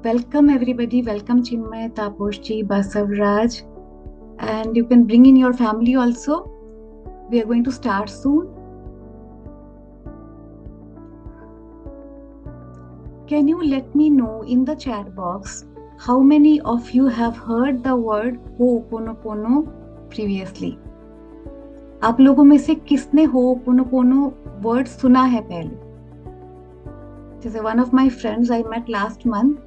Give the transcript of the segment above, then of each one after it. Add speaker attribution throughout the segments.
Speaker 1: Welcome everybody, welcome Chinmay, Taposhji, Basavraj, and you can bring in your family also. We are going to start soon. Can you let me know in the chat box how many of you have heard the word Ho'oponopono previously? आप लोगों में से किसने Ho'oponopono word सुना है पहले? जैसे one of my friends I met last month.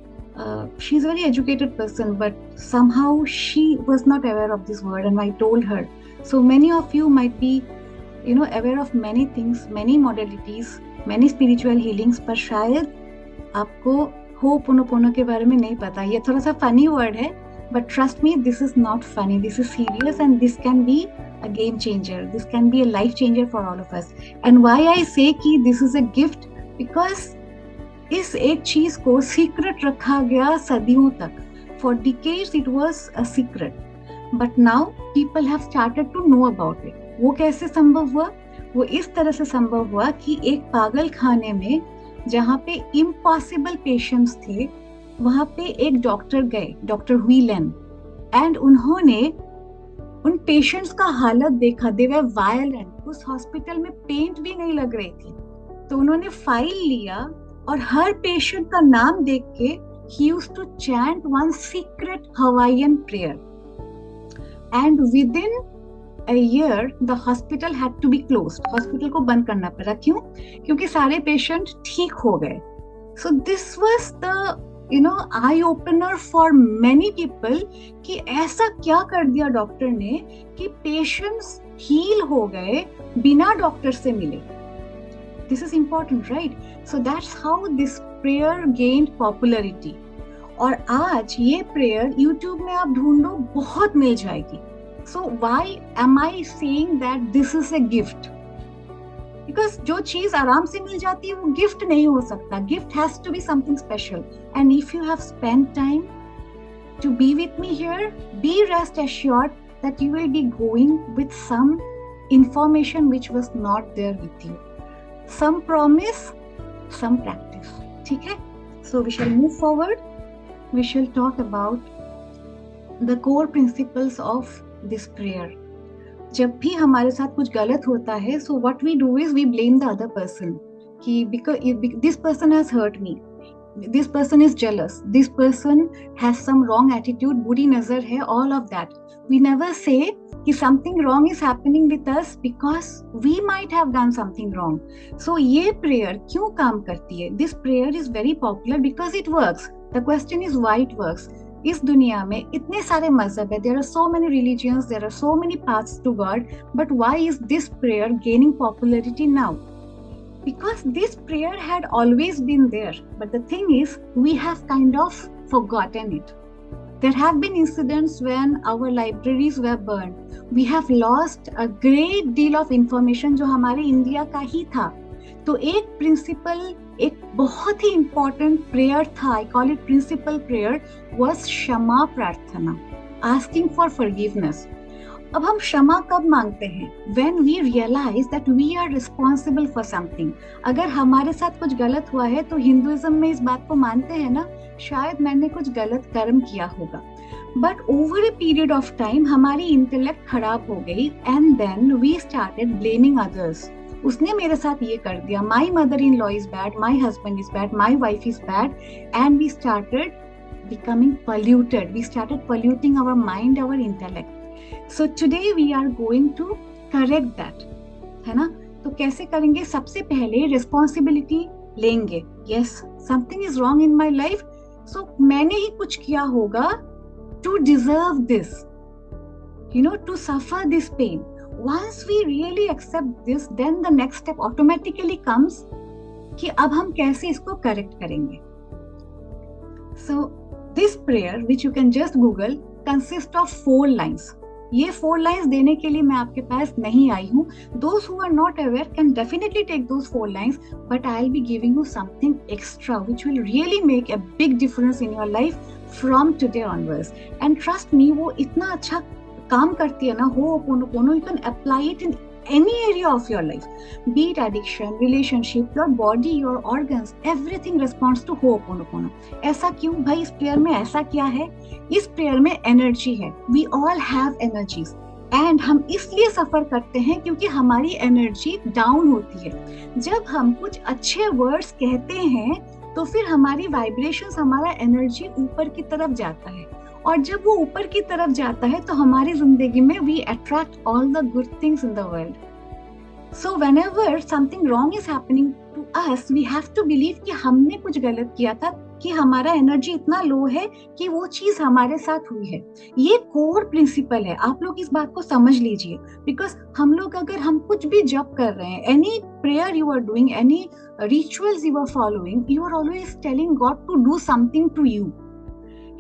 Speaker 1: She's a very educated person, but somehow she was not aware of this word, and I told her. So many of you might be, aware of many things, many modalities, many spiritual healings, पर शायद आपको Ho'oponopono के बारे में नहीं पता. ये थोड़ा सा funny word है, but trust me, this is not funny. This is serious, and this can be a game changer. This can be a life changer for all of us. And why I say कि this is a gift, because इस एक चीज को secret रखा गया सदियों तक. For decades it was a secret, but now people have started to know about it. वो कैसे संभव हुआ? वो इस तरह से संभव हुआ कि एक पागल खाने में जहाँ पे इम्पॉसिबल पेशेंट्स थे, वहां पे एक डॉक्टर गए, डॉक्टर हुईलेन, एंड उन्होंने उन पेशेंट्स का हालत देखा. दे वर वायलेंट. उस हॉस्पिटल में पेंट भी नहीं लग रही थी. तो उन्होंने फाइल लिया और हर पेशेंट का नाम देख के he used to chant one secret Hawaiian prayer, and within a year the hospital had to be closed. Hospital को बंद करना पड़ा. क्यों? क्योंकि सारे पेशेंट ठीक हो गए. So this was the eye opener for many people कि ऐसा क्या कर दिया डॉक्टर ने कि पेशेंट्स हील हो गए बिना डॉक्टर से मिले. This is important, right? So that's how this prayer gained popularity. और आज ये prayer YouTube में आप ढूंढो बहुत मिल जाएगी. So why am I saying that this is a gift? Because जो चीज आराम से मिल जाती है वो gift नहीं हो सकता. Gift has to be something special. And if you have spent time to be with me here, be rest assured that you will be going with some information which was not there with you. Some promise, some practice. ठीक है? So we shall move forward. We shall talk about the core principles of this prayer. जब भी हमारे साथ कुछ गलत होता है, so what we do is we blame the other person. कि because this person has hurt me, this person is jealous, this person has some wrong attitude, बुरी नजर है, all of that. We never say कि something wrong is happening with us because we might have done something wrong. So ये prayer क्यों काम करती है? This prayer is very popular because it works. The question is why it works. इस दुनिया में इतने सारे मजहब है, there are so many religions, there are so many paths to God, but why is this prayer gaining popularity now? Because this prayer had always been there, but the thing is we have kind of forgotten it. There have been incidents when our libraries were burned. We have lost a great deal of information जो हमारे India का ही था. तो एक principal, एक बहुत ही important prayer था, I call it principal prayer, was क्षमा प्रार्थना, आस्किंग फॉर फॉरगिवनेस. अब हम क्षमा कब मांगते हैं? When we realize that we are responsible for something. अगर हमारे साथ कुछ गलत हुआ है तो हिंदुइज्म में इस बात को मानते हैं ना, शायद मैंने कुछ गलत कर्म किया होगा. But over a period of time हमारी इंटेलेक्ट खराब हो गई, and then we started blaming others. उसने मेरे साथ ये कर दिया, my mother in law is bad, my husband is bad, my wife is bad, and we started becoming polluted. We started polluting our mind, our intellect. So today we are going to correct that, है ना? तो कैसे करेंगे? सबसे पहले responsibility लेंगे. Yes, something is wrong in my life, so मैंने ही कुछ किया होगा to deserve this, to suffer this pain. Once we really accept this, then the next step automatically comes कि अब हम कैसे इसको correct करेंगे. So this prayer, which you can just Google, consists of 4 lines. ये 4 lines देने के लिए मैं आपके पास नहीं आई हूँ. Those who are not aware can definitely take those 4 lines, but I'll be giving you something extra which will really make a big difference in your life from today onwards. And trust me, वो इतना अच्छा काम करती है ना, Ho'oponopono. You can apply it in any area of your life, be it addiction, relationship, your body, your organs, everything responds to Ho'oponopono. ऐसा क्यों भाई? इस प्रेयर में ऐसा क्या है? इस प्रेयर में एनर्जी है. We all have energies. And हम इसलिए सफर करते हैं क्योंकि हमारी एनर्जी डाउन होती है. जब हम कुछ अच्छे वर्ड्स कहते हैं तो फिर हमारी वाइब्रेशंस, हमारा एनर्जी ऊपर की तरफ जाता है, और जब वो ऊपर की तरफ जाता है तो हमारी जिंदगी में we attract all the good things in the world. So whenever something wrong is happening to us, we have to believe कि हमने कुछ गलत किया था, कि हमारा एनर्जी इतना लो है कि वो चीज हमारे साथ हुई है. ये कोर प्रिंसिपल है, आप लोग इस बात को समझ लीजिए. बिकॉज हम लोग अगर हम कुछ भी जप कर रहे हैं, any prayer you are doing, any rituals you are following, you are always telling God to do something to you,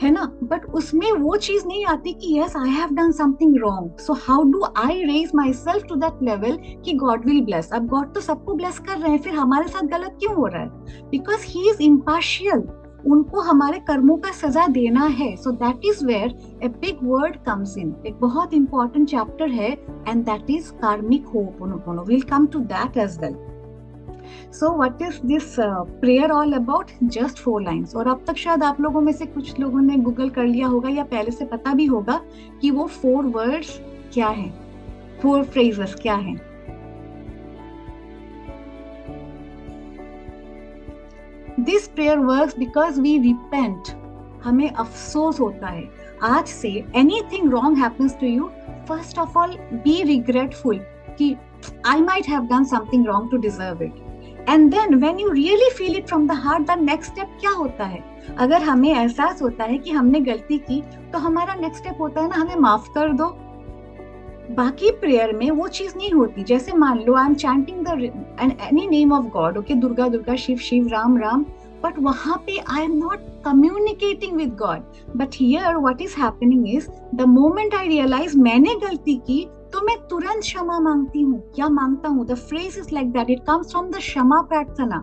Speaker 1: है ना. बट उसमें वो चीज नहीं आती कि yes I have done something wrong, so how do I raise myself to that level कि God will bless. अब गॉड तो सबको ब्लेस कर रहे हैं, फिर हमारे साथ गलत क्यों हो रहा है? Because he is impartial. उनको हमारे कर्मों का सजा देना है. So that is where a big word comes in. एक बहुत इंपॉर्टेंट चैप्टर है, and that is karmic ho'oponopono. Will come to that as well. So what is this prayer all about? Just 4 lines. और अब तक शायद आप लोगों में से कुछ लोगों ने गूगल कर लिया होगा या पहले से पता भी होगा कि वो 4 वर्ड्स क्या हैं, 4 phrases क्या हैं. This prayer works because we repent. हमें अफसोस होता है. आज से anything wrong happens to you, first of all be regretful कि I might have done something wrong to deserve it. And then when you really feel it from the heart, the next step क्या होता है? अगर हमें एहसास होता है कि हमने गलती की, तो हमारा नेक्स्ट स्टेप होता है ना, हमें माफ कर दो. बाकी प्रेयर में वो चीज नहीं होती. जैसे मान लो I am chanting the any name of God, okay, Durga Durga, Shiv Shiv, Ram Ram, but वहां पे I am not communicating with God. But here what is happening is the moment I realise मैंने गलती की, तो मैं तुरंत क्षमा मांगती हूँ. क्या मांगता हूँ? The phrase is like that, it comes from the क्षमा प्रार्थना.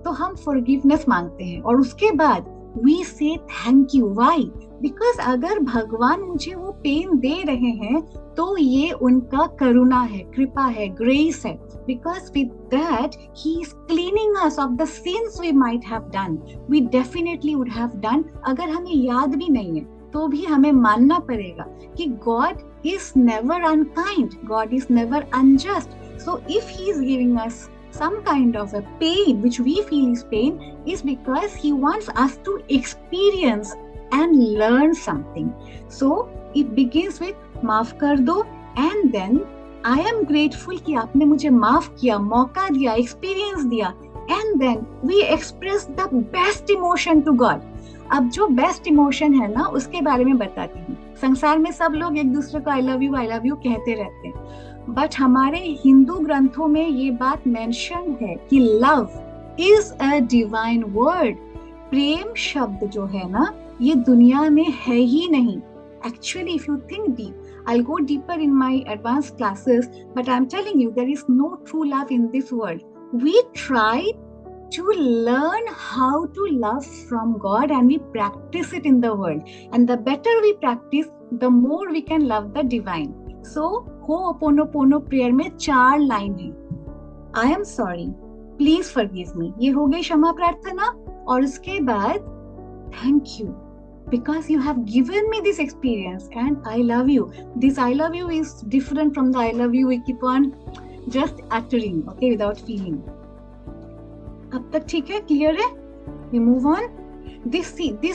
Speaker 1: तो हम फॉरगिवनेस मांगते हैं और उसके बाद वी से थैंक यू. व्हाई? बिकॉज अगर भगवान मुझे वो पेन दे रहे हैं तो ये उनका करुणा है, कृपा है, ग्रेस है. Because with that he is cleaning us of the sins we might have done, we definitely would have done. अगर हमें याद भी नहीं है तो भी हमें मानना पड़ेगा कि God is never unkind, God is never unjust. So if he is giving us some kind of a pain which we feel is pain, is because he wants us to experience and learn something. So it begins with माफ कर दो, and then I am grateful कि आपने मुझे माफ किया, मौका दिया, एक्सपीरियंस दिया, and then we express the best emotion to God. अब जो बेस्ट इमोशन है ना, उसके बारे में बताती हूँ. संसार में सब लोग एक दूसरे को आई लव यू कहते रहते हैं, बट हमारे हिंदू ग्रंथों में ये बात मेंशन है कि love is a divine word. प्रेम शब्द जो है ना, ये दुनिया में है ही नहीं. Actually, if you think deep, I'll go deeper in my advanced classes, but I'm telling you, there is no true love in this world. We try to learn how to love from God, and we practice it in the world. And the better we practice, the more we can love the divine. So, Ho'oponopono prayer में 4 line है. I am sorry, please forgive me. ये हो गई क्षमा प्रार्थना. और उसके बाद thank you because you have given me this experience and I love you. This I love you is different from the I love you we keep on just uttering, okay, without feeling. अब तक ठीक है, clear है? We move on. This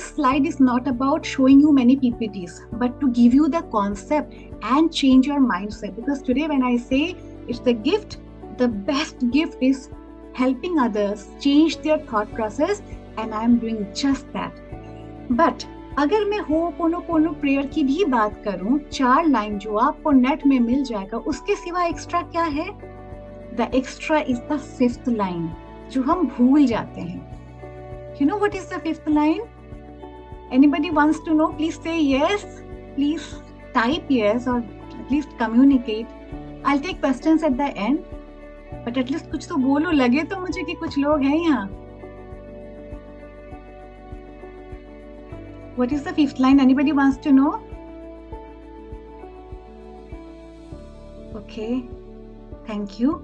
Speaker 1: slide is not about showing you many PPTs, but to give you the concept and change your mindset. Because today when I say it's the gift, the best gift is helping others change their thought process, and I am doing just that. But अगर मैं ho'oponopono prayer की भी बात करूं, 4 line जो आपको net में मिल जाएगा, उसके सिवा एक्स्ट्रा क्या है? The extra is the 5th line, जो हम भूल जाते हैं. You know what is the 5th line? Anybody wants to know? Please say yes. Please type yes or at least communicate. I'll take questions at the end. But at least कुछ तो बोलो, लगे तो मुझे कि कुछ लोग हैं यहाँ. What is the 5th line? Anybody wants to know? Okay. thank you.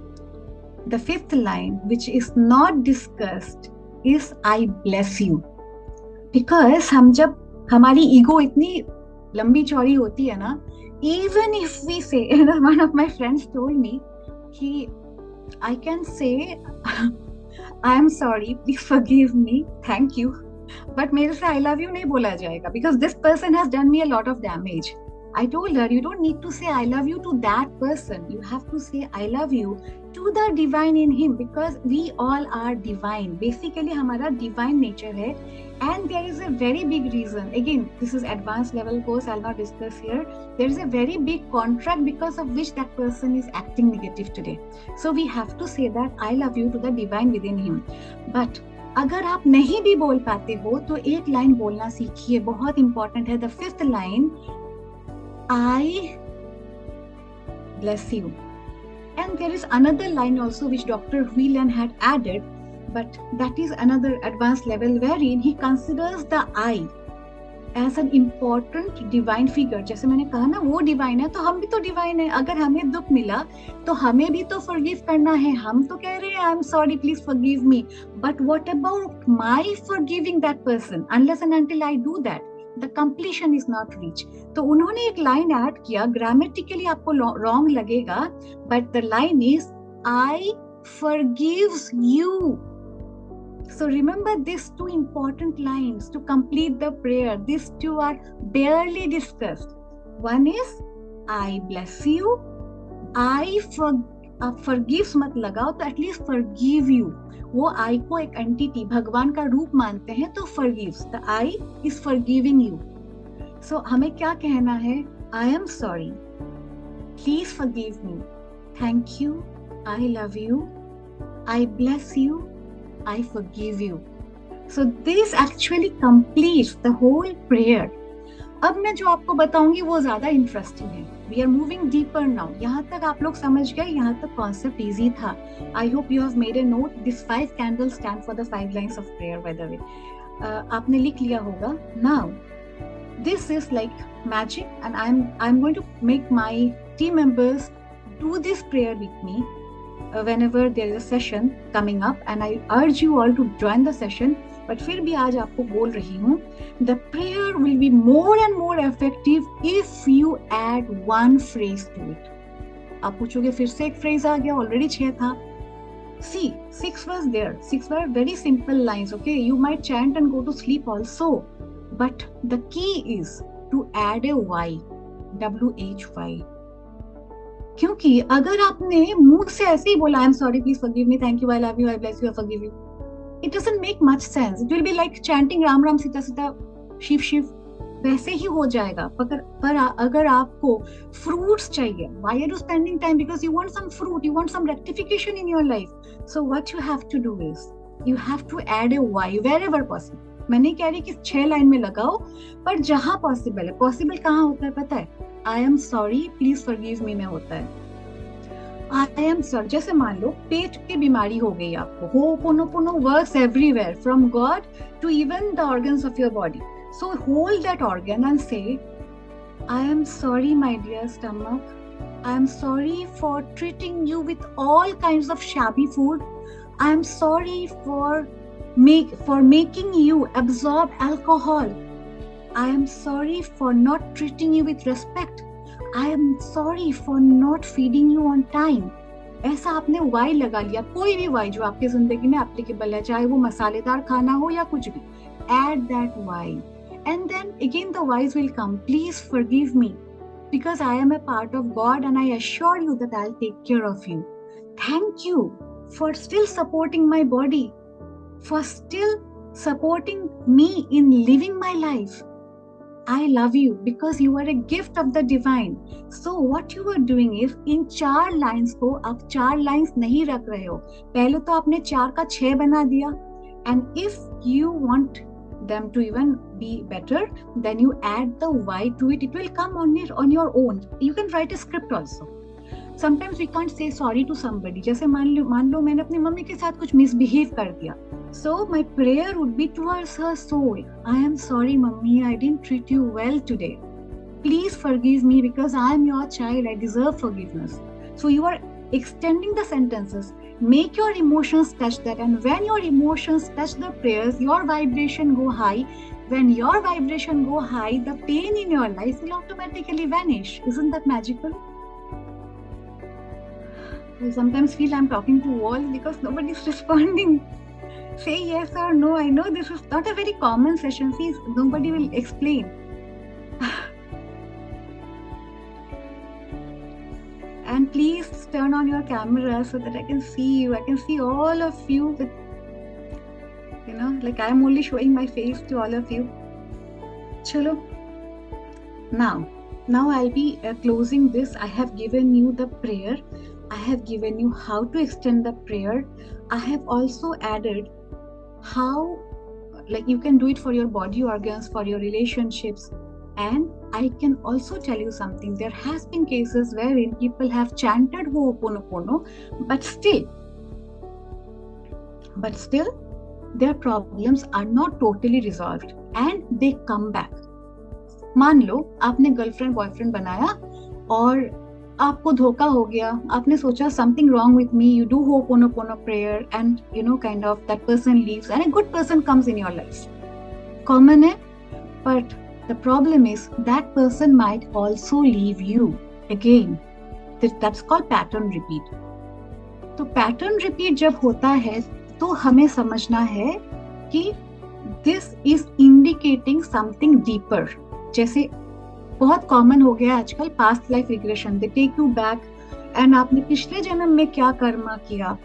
Speaker 1: The fifth line, which is not discussed, is I bless you. Because हम जब हमारी ईगो इतनी लंबी चौड़ी होती है ना, even if we say, one of my friends told me कि I can say I am sorry, please forgive me, thank you, but मेरे से I love you नहीं बोला जाएगा because this person has done me a lot of damage. I told her, you don't need to say I love you to that person. You have to say I love you to the divine in him, because we all are divine. Basically, हमारा divine nature है. And there is a very big reason. Again, this is advanced level course. I'll not discuss here. There is a very big contract because of which that person is acting negative today. So we have to say that I love you to the divine within him. But अगर आप नहीं भी बोल पाते हो तो एक line बोलना सीखिए, बहुत इंपॉर्टेंट है. The fifth line, I bless you. And there is another line also which Dr. Whelan had added, but that is another advanced level wherein he considers the I as an important divine figure. जैसे मैंने कहा ना, वो divine है तो हम भी तो divine है. अगर हमें दुख मिला तो हमें भी तो forgive करना है. हम तो कह रहे हैं I'm sorry, please forgive me. But what about my forgiving that person? Unless and until I do that, the completion is not reached. तो उन्होंने एक लाइन ऐड किया, ग्रामेटिकली आपको रॉन्ग लगेगा, but the line is I forgives you. So remember these two important lines to complete the prayer. These two are barely discussed. One is I bless you. I forgives मत लगाओ तो at least forgive you. वो I को एक entity, भगवान का रूप मानते हैं तो forgives. The I is forgiving you. So हमें क्या कहना है? I am sorry. Please forgive me. Thank you. I love you. I bless you. I forgive you. So this actually completes the whole prayer. अब मैं जो आपको बताऊंगी वो ज्यादा इंटरेस्टिंग है. We are moving deeper now. यहाँ तक आप लोग समझ गए, यहाँ तक कॉन्सेप्ट इजी था. I hope you have made a note. This 5 candles stand for the 5 lines of prayer, by the way. आपने लिख लिया होगा. Now, this is like magic, and I'm going to make my team members do this prayer with me. Whenever there is a session coming up, and I urge you all to join the session. But फिर भी आज आपको बोल रही हूँ, the prayer will be more and more effective if you add one phrase to it. आप पूछोगे फिर से एक phrase आ गया, already 6 था. See, 6 was there. 6 were very simple lines. Okay, you might chant and go to sleep also, but the key is to add a Y, WHY. क्योंकि अगर आपने मुंह से ऐसे ही बोला I am sorry, please forgive me, thank you, I love you, I bless you, I forgive you, it doesn't make much sense. It will be like chanting Ram Ram Sita Sita Shiv Shiv, वैसे ही हो जाएगा. पर अगर आपको fruits चाहिए, why are you spending time? Because you want some fruit, you want some rectification in your life. So what you have to do is you have to add a Y wherever possible. मैं नहीं कह रही कि 6 line में लगाओ, पर जहां possible है. पॉसिबल कहाँ होता है पता है? I am sorry, please forgive me में होता है. I am sorry. जैसे मान लो पेट की बीमारी हो गई आपको, Ho'oponopono works everywhere from God to even the organs of your body. So hold that organ and say, I am sorry, my dear stomach. I am sorry for treating you with all kinds of shabby food. I am sorry for making you absorb alcohol. I am sorry for not treating you with respect. I am sorry for not feeding you on time. ऐसा आपने Y लगा लिया, कोई भी Y जो आपकी जिंदगी में एप्लीकेबल है, चाहे वो मसालेदार खाना हो या कुछ भी. Add that why, and then again the whys will come. Please forgive me because I am a part of God and I assure you that I'll take care of you. Thank you for still supporting my body, for still supporting me in living my life. I love you because you are a gift of the divine. So what you are doing is, in 4 lines को आप 4 lines नहीं रख रहे हो. पहले तो आपने 4 का 6 बना दिया. And if you want them to even be better, then you add the Y to it. It will come on your own. You can write a script also. Sometimes we can't say sorry to somebody. जैसे मान लो मैंने अपनी mummy के साथ कुछ misbehave कर दिया. So my prayer would be towards her soul. I am sorry, Mummy, I didn't treat you well today. Please forgive me because I am your child. I deserve forgiveness. So you are extending the sentences. Make your emotions touch that, and when your emotions touch the prayers, your vibration go high. When your vibration go high, the pain in your life will automatically vanish. Isn't that magical? I sometimes feel I'm talking to walls because nobody's responding. Say yes or no. I know this is not a very common session. See, nobody will explain. And please turn on your camera so that I can see you. I can see all of you with, like I'm only showing my face to all of you. Chalo. Now I'll be closing this. I have given you the prayer. I have given you how to extend the prayer. I have also added how, like, you can do it for your body organs, for your relationships. And I can also tell you something. There has been cases wherein people have chanted Ho'oponopono, but still their problems are not totally resolved and they come back. मान लो आपने girlfriend boyfriend बनाया और आपको धोखा हो गया, आपने सोचा something wrong with me, you do Ho'oponopono prayer and kind of that person leaves and a good person comes in your life. Common है, but the problem is that person might also leave you again. That's called pattern repeat. तो pattern repeat जब होता है तो हमें समझना है कि this is indicating something deeper. जैसे बहुत कॉमन हो गया आजकल past life regression, they take you back and आपने पिछले जन्म में क्या कर्मा किया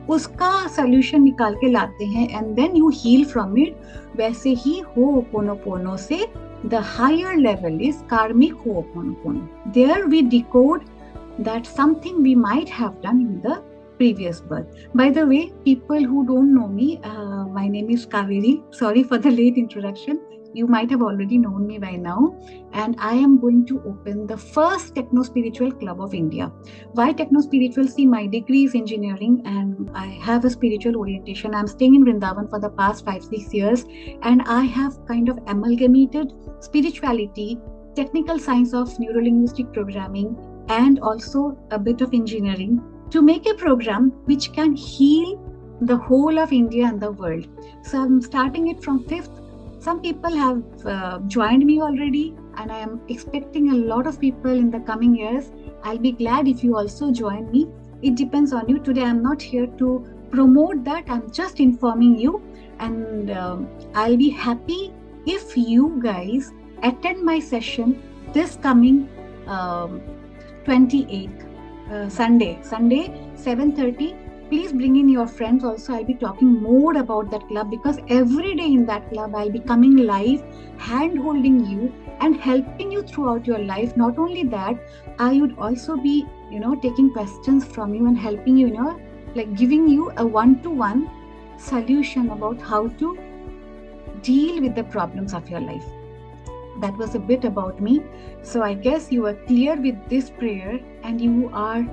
Speaker 1: उसका सॉल्यूशन निकाल के लाते हैं and then you heal from it. वैसे ही हो'oponopono से the higher level is karmic Ho'oponopono. There we decode that something we might have done in the previous birth. By the way, people who don't know me, my name is Kaveri. Sorry for the late introduction. You might have already known me by now. And I am going to open the first Techno-Spiritual Club of India. Why Techno-Spiritual? See, my degree is engineering and I have a spiritual orientation. I'm staying in Vrindavan for the past 5-6 years. And I have kind of amalgamated spirituality, technical science of neuro-linguistic programming, and also a bit of engineering to make a program which can heal the whole of India and the world. So I'm starting it from 5th. Some people have joined me already and I am expecting a lot of people in the coming years. I'll be glad if you also join me. It depends on you. Today I'm not here to promote that. I'm just informing you, and I'll be happy if you guys attend my session this coming 28th Sunday 7:30. Please bring in your friends also. I'll be talking more about that club because every day in that club I'll be coming live, hand holding you and helping you throughout your life. Not only that, I would also be taking questions from you and helping you, like giving you a one-to-one solution about how to deal with the problems of your life. That was a bit about me. So I guess you are clear with this prayer and you are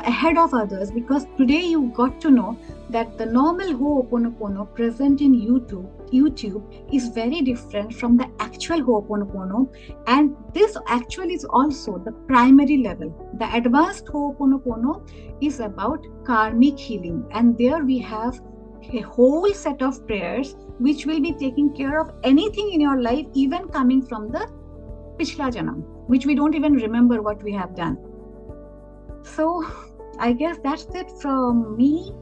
Speaker 1: ahead of others, because today you got to know that the normal Ho'oponopono present in YouTube is very different from the actual Ho'oponopono, and this actually is also the primary level. The advanced Ho'oponopono is about karmic healing, and there we have a whole set of prayers which will be taking care of anything in your life, even coming from the Pichla Janam, which we don't even remember what we have done. So I guess that's it from me.